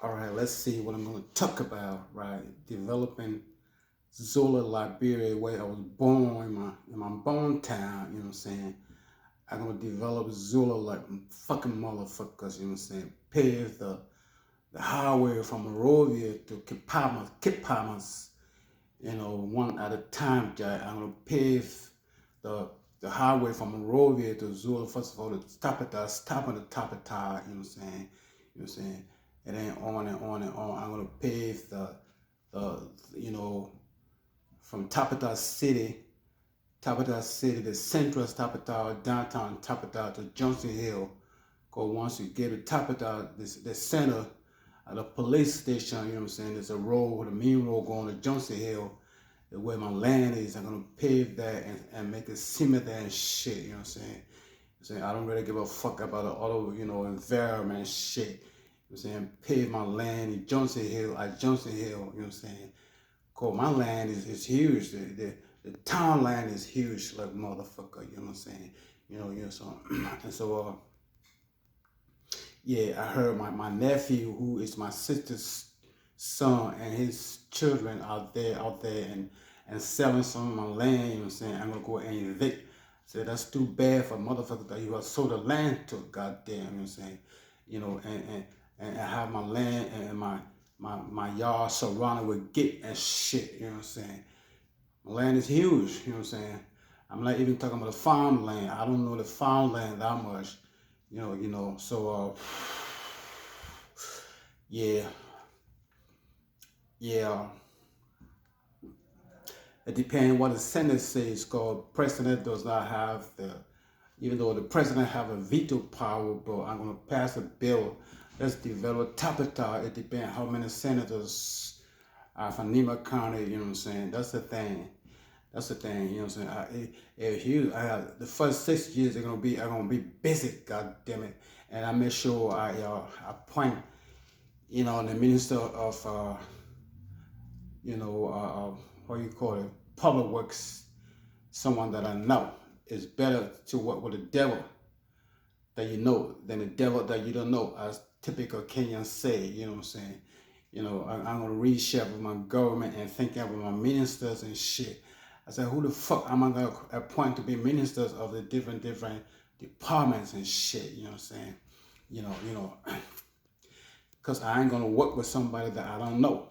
All right, let's see what I'm going to talk about, right? Developing Zola, Liberia, where I was born in my born town, you know what I'm saying? I'm going to develop Zola like fucking motherfuckers, you know what I'm saying? Pave the highway from Monrovia to Kipamas, one at a time, Jack. I'm going to pave the the highway from Monrovia to Zola, first of all, to stop at the top of tire, you know what I'm saying? You know what I'm saying? It ain't on and on and on. I'm gonna pave the you know, from Tapata City, the central Tapata, downtown Tapata to Johnson Hill. Cause once you get to Tapata, the center of the police station, you know what I'm saying? There's a road, the main road going to Johnson Hill, where my land is. I'm gonna pave that and make it cement there and shit, you know what I'm saying? I don't really give a fuck about the other, environment shit. You know what I'm saying? Pave my land in Johnson Hill, at Johnson Hill, you know what I'm saying? Cause my land is huge. The town land is huge, like motherfucker, you know what I'm saying? So and so yeah, I heard my nephew, who is my sister's son, and his children out there and selling some of my land, you know what I'm saying? I'm gonna go and evict. So that's too bad for motherfuckers that you have sold the land to, goddamn, you know what I'm saying? And I have my land and my yard surrounded with gate and shit, you know what I'm saying? My land is huge, you know what I'm saying? I'm not even talking about the farmland. I don't know the farmland that much, so yeah, yeah. It depends what the Senate says. Cause president does not have even though the president have a veto power, but I'm gonna pass a bill. Let's develop Tapata. It depends how many senators are from Nima County. You know what I'm saying? That's the thing. That's the thing. You know what I'm saying? The first 6 years I'm gonna be busy. God damn it! And I make sure I appoint the minister of what you call it, public works, someone that I know. Is better to work with the devil that you know than the devil that you don't know, as typical Kenyans say, you know what I'm saying? I'm gonna reshuffle my government and think about my ministers and shit. I said, who the fuck am I gonna appoint to be ministers of the different departments and shit, you know what I'm saying? Because I ain't gonna work with somebody that I don't know.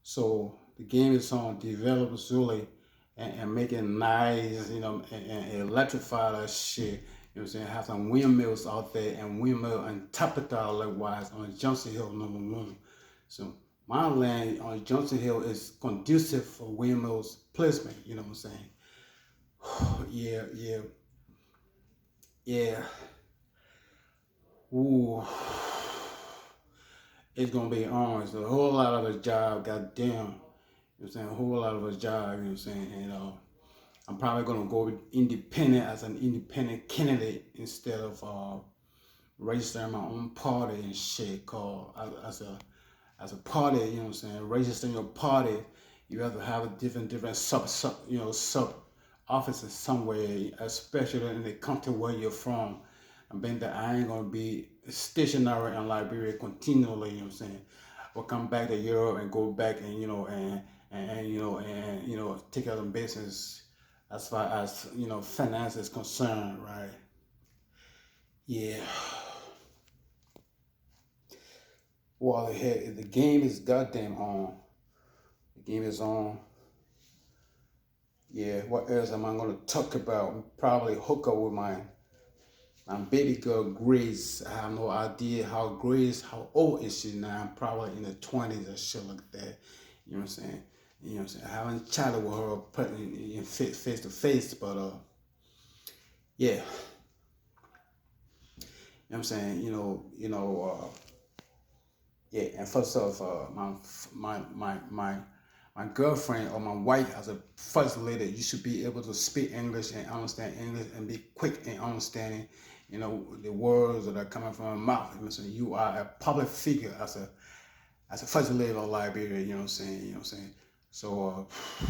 So the game is on develop Zuli and make it nice, and electrify that shit. You know what I'm saying? Have some windmills out there and windmill and Tapata likewise on Johnson Hill #1. So my land on Johnson Hill is conducive for windmills placement, you know what I'm saying? Yeah, yeah, yeah. Ooh. It's gonna be on. It's a whole lot of a job, goddamn. You know what I'm saying? A whole lot of a job, you know what I'm saying? I'm probably gonna go independent as an independent candidate instead of registering my own party and shit. Called as a party, you know what I'm saying? Registering your party, you have to have a different sub offices somewhere, especially in the country where you're from. I mean that I ain't gonna be stationary in Liberia continually, you know what I'm saying? Or come back to Europe and go back and take out the business as far as finance is concerned, right? Yeah. Well, the game is goddamn on. The game is on. Yeah. What else am I gonna talk about? Probably hook up with my baby girl Grace. I have no idea how old is she now? Probably in the 20s or shit like that. You know what I'm saying? I haven't chatted with her face to face, but yeah. You know what I'm saying? Yeah. And first off, my girlfriend or my wife as a first lady, you should be able to speak English and understand English and be quick in understanding, the words that are coming from her mouth. You know what I'm saying? You are a public figure as a first lady of Liberia. You know what I'm saying? You know what I'm saying? So, you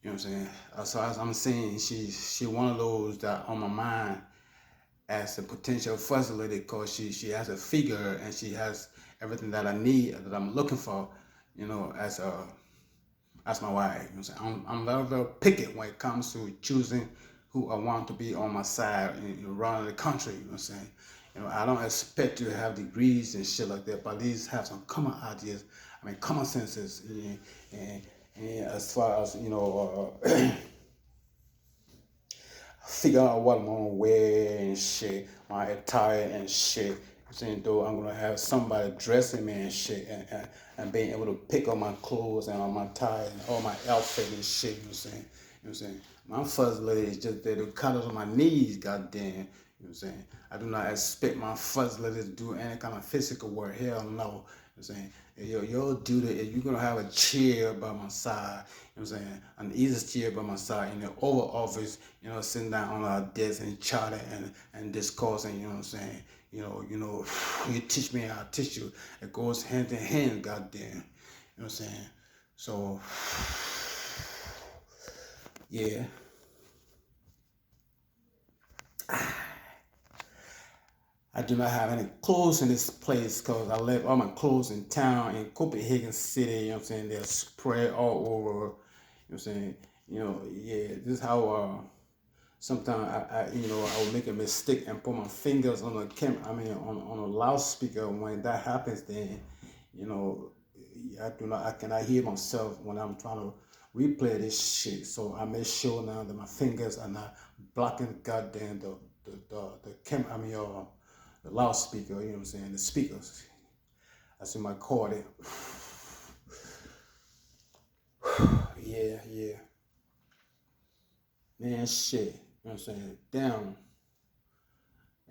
know what I'm saying? So as I'm saying, she one of those that on my mind as a potential first lady because she has a figure and she has everything that I need that I'm looking for, as my wife. You know what I'm saying? I'm very, very picky when it comes to choosing who I want to be on my side around the country. You know what I'm saying? I don't expect you to have degrees and shit like that, but at least have some common ideas. I mean, common senses, and as far as figure out what I'm gonna wear and shit, my attire and shit. I'm saying though I'm gonna have somebody dressing me and shit, and being able to pick up my clothes and all my tie and all my outfit and shit. You know what I'm saying? You know what I'm saying? My first lady is just there to cut on my knees, goddamn. You know what I'm saying? I do not expect my first lady to do any kind of physical work. Hell no. You know what I'm saying? Your duty is you're gonna have a chair by my side, you know what I'm saying, an easy chair by my side in the Oval Office, sitting down on our desk and chatting and discussing, you know what I'm saying. You teach me, I teach you. It goes hand in hand, goddamn. You know what I'm saying? So yeah. I do not have any clothes in this place because I left all my clothes in town in Copenhagen City, you know what I'm saying? They're spread all over, you know what I'm saying? Yeah, this is how sometimes I will make a mistake and put my fingers on the camera, on a loudspeaker. When that happens, then, you know, I cannot hear myself when I'm trying to replay this shit. So I make sure now that my fingers are not blocking goddamn the camera, the loudspeaker, you know what I'm saying, the speakers. That's in my cord. Yeah. Man, shit. You know what I'm saying? Damn.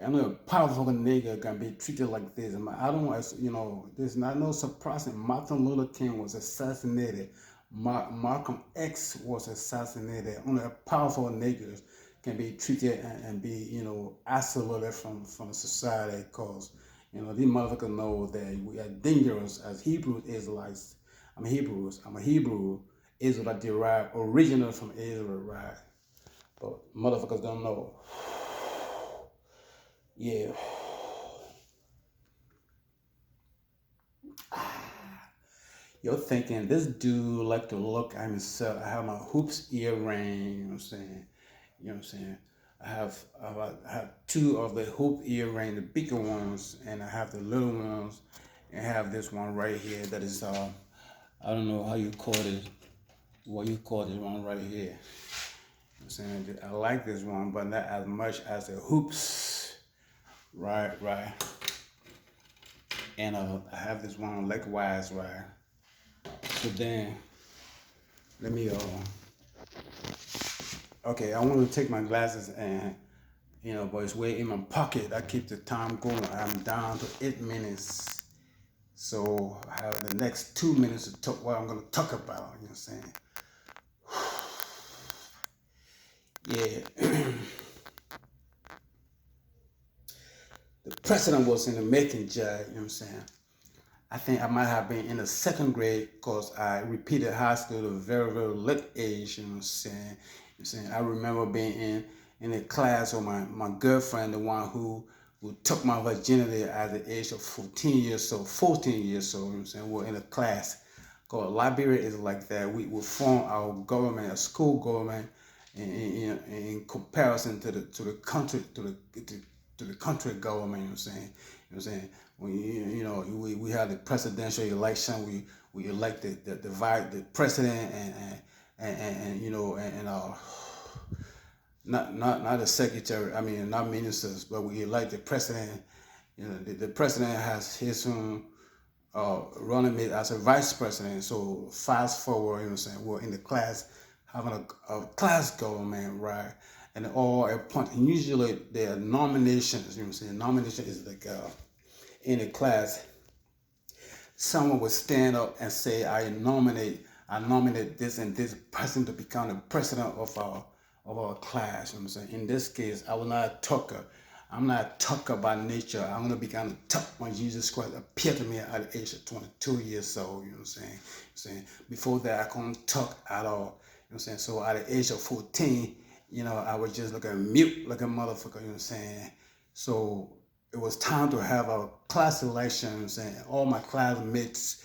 I know a powerful nigga can be treated like this. I don't want, there's not no surprising. Martin Luther King was assassinated. Malcolm X was assassinated. Only a powerful niggas can be treated and be, isolated from the society because, these motherfuckers know that we are dangerous as Hebrew Israelites. I'm a Hebrew Israelite derived original from Israel, right? But motherfuckers don't know. Yeah. You're thinking this dude like to look at himself. I have my hoops earring, you know what I'm saying? You know what I'm saying? I have two of the hoop earring, the bigger ones, and I have the little ones, and I have this one right here that is I don't know how you call it, what you call this one right here. You know what I'm saying? I like this one, but not as much as the hoops. Right. And I have this one likewise, right? So then, let me okay, I want to take my glasses and, but it's way in my pocket. I keep the time going. I'm down to 8 minutes. So I have the next 2 minutes to talk what I'm going to talk about. You know what I'm saying? Yeah. The president was in the making, Judge. You know what I'm saying? I think I might have been in the second grade because I repeated high school at a very, very late age, you know what I'm saying? You know what I'm saying? I remember being in a class with my girlfriend, the one who took my virginity at the age of 14 years old, you know what I'm saying? We're in a class called Liberia is like that. We form our government, a school government, in comparison to the country, to the country government, you know what I'm saying? You know what I'm saying? We had the presidential election. We elected the president not the secretary. I mean, not ministers, but we elect the president. The president has his own running mate as a vice president. So fast forward, you know what I'm saying? We're in the class having a class government, right? And all appoint. And usually there are nominations. You know what I'm saying? Nomination is like in a class, someone would stand up and say, I nominate this and this person to become the president of our class. You know what I'm saying? In this case, I was not a talker. I'm not a talker by nature. I'm going to become a talk when Jesus Christ appeared to me at the age of 22 years old. You know what I'm saying? Before that, I couldn't talk at all. You know what I'm saying? So at the age of 14, I was just like a mute, like a motherfucker. You know what I'm saying? So it was time to have our class elections, and all my classmates,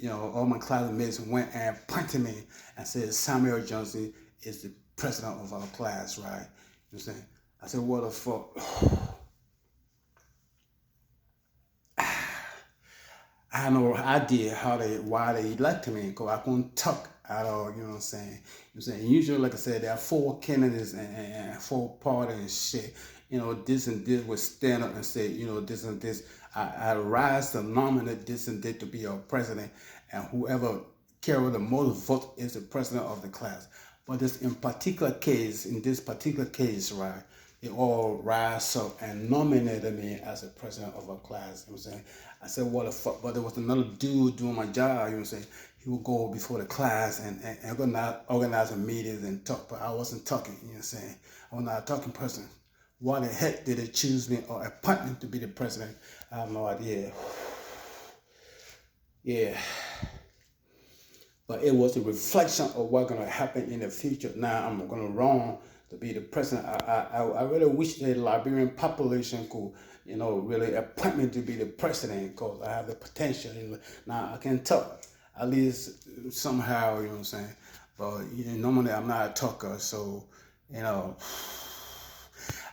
all my classmates went and pointed me and said Samuel Johnson is the president of our class, right? You know what I'm saying? I said, what the fuck? I had no idea why they elected me, because I couldn't talk at all, you know what I'm saying? You know what I'm saying? Usually, like I said, there are four candidates and four parties and shit. This and this would stand up and say, this and this. I rise to nominate this and this to be our president, and whoever carry the most votes is the president of the class. But in this particular case, right, they all rise up and nominated me as the president of a class. You know what I'm saying? I said, what the fuck? But there was another dude doing my job, you know what I'm saying? He would go before the class and organize meetings and talk, but I wasn't talking, you know what I'm saying? I was not a talking person. Why the heck did they choose me or appoint me to be the president? I have no idea. Yeah. But it was a reflection of what's going to happen in the future. Now I'm going to run to be the president. I really wish the Liberian population could, really appoint me to be the president, because I have the potential. Now I can talk, at least somehow, you know what I'm saying? But normally I'm not a talker, so,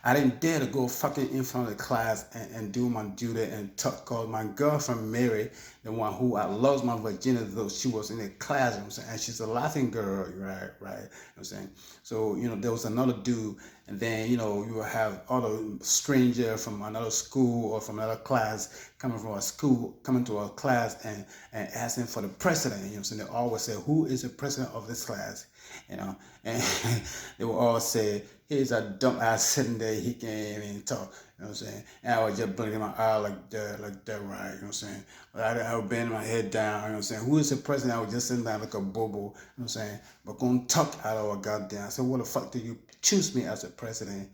I didn't dare to go fucking in front of the class and do my duty and talk, because my girlfriend Mary, the one who I lost my virginity, though she was in the class, you know what I'm saying? And she's a laughing girl, right, you know what I'm saying? So, there was another dude, and then, you will have other stranger from another school or from another class coming to a class and asking for the president, you know what I'm saying? They always say, who is the president of this class? And they will all say, here's a dumb ass sitting there, he can't even talk, you know what I'm saying? And I was just blinking my eye like that, right, you know what I'm saying? But I would bend my head down, you know what I'm saying? Who is the president? I was just sitting down like a bobo, you know what I'm saying? But gonna talk out of a goddamn. I said, what the fuck did you choose me as a president?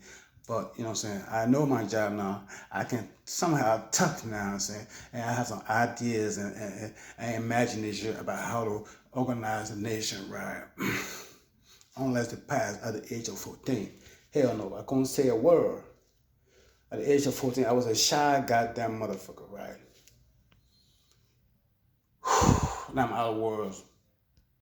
But, you know what I'm saying? I know my job now. I can somehow talk now, you know what I'm saying? And I have some ideas and imagination about how to organize the nation, right? Unless they pass at the age of 14. Hell no, I couldn't say a word. At the age of 14, I was a shy goddamn motherfucker, right? Now I'm out of words.